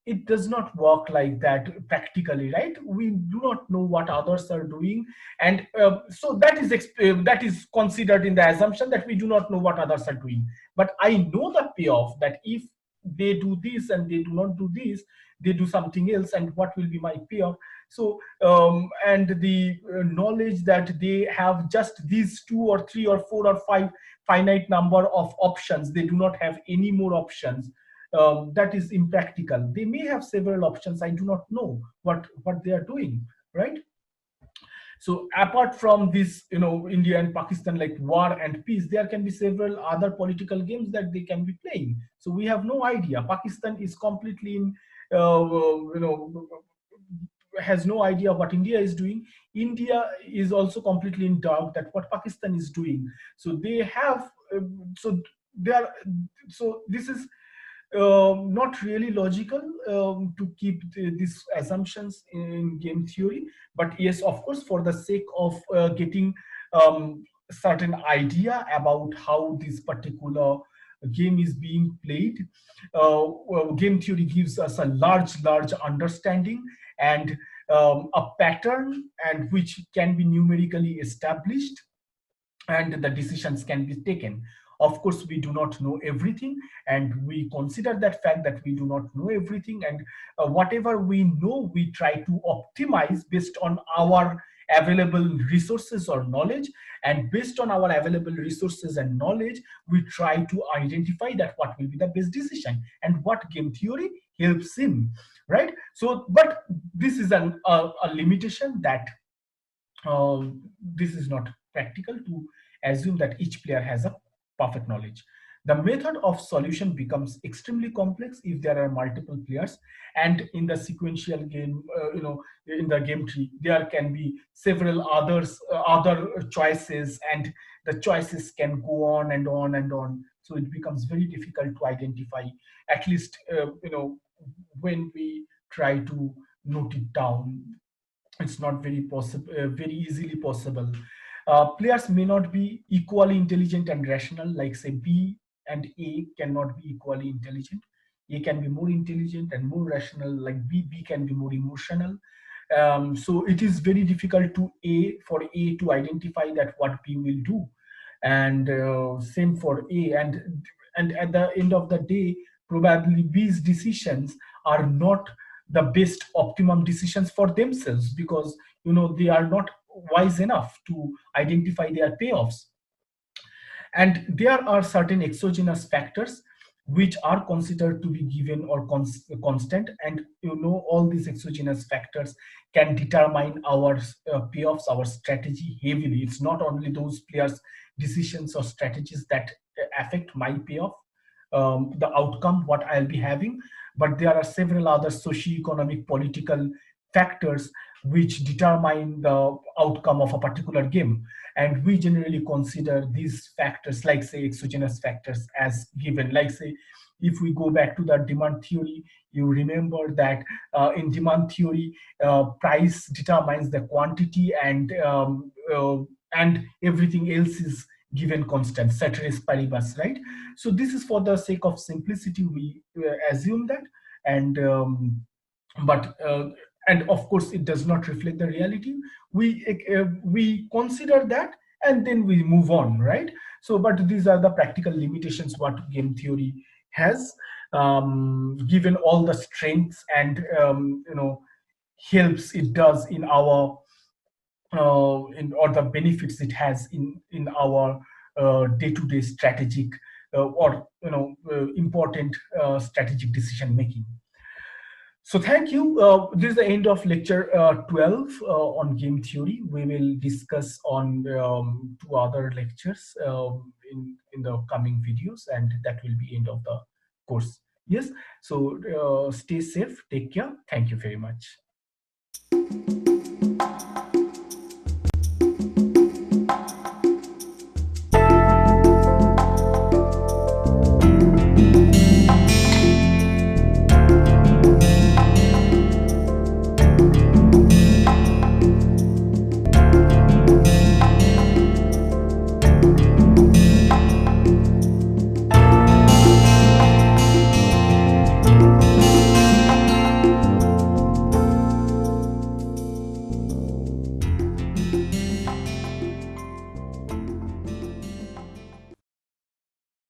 It does not work like that practically, right? We do not know what others are doing, and so that is considered in the assumption that we do not know what others are doing. But I know the payoff, that if they do this and they do not do this, they do something else, and what will be my payoff. So and the knowledge that they have just these 2 or 3 or 4 or 5 finite number of options. They do not have any more options. That is impractical. They may have several options. I do not know what they are doing, right? So apart from this, India and Pakistan, like war and peace, there can be several other political games that they can be playing. So we have no idea. Pakistan is completely in, has no idea what India is doing. India is also completely in doubt that what Pakistan is doing. So they have, they are, so this is not really logical to keep these assumptions in game theory. But yes, of course, for the sake of getting certain idea about how this particular game is being played, game theory gives us a large understanding and a pattern, and which can be numerically established, and the decisions can be taken. Of course, we do not know everything, and we consider that fact that we do not know everything, and whatever we know, we try to optimize based on our available resources or knowledge. And based on our available resources and knowledge, we try to identify that what will be the best decision and what game theory helps in, right? So but this is a limitation, that this is not practical to assume that each player has a perfect knowledge. The method of solution becomes extremely complex if there are multiple players, and in the sequential game, in the game tree, there can be several other choices, and the choices can go on and on and on. So it becomes very difficult to identify, at least when we try to note it down. It's not very possible, very easily possible. Players may not be equally intelligent and rational, like say B and A cannot be equally intelligent. A can be more intelligent and more rational, like B can be more emotional. So it is very difficult for A to identify that what B will do, and same for A. And at the end of the day, probably B's decisions are not the best optimum decisions for themselves, because they are not wise enough to identify their payoffs. And there are certain exogenous factors which are considered to be given or constant, and all these exogenous factors can determine our payoffs, our strategy heavily. It's not only those players decisions or strategies that affect my payoff, the outcome what I'll be having, but there are several other socio-economic political factors which determine the outcome of a particular game. And we generally consider these factors, like say exogenous factors, as given. Like say, if we go back to the demand theory, you remember that in demand theory, price determines the quantity, and everything else is given constant, ceteris paribus, right? So this is for the sake of simplicity, we assume that. And but and of course it does not reflect the reality. We consider that, and then we move on, right? So but these are the practical limitations what game theory has, given all the strengths and helps it does in our or the benefits it has in our day-to-day strategic or important strategic decision making. So thank you. This is the end of lecture 12 on game theory. We will discuss on two other lectures in the coming videos, and that will be end of the course. Yes. So stay safe. Take care. Thank you very much.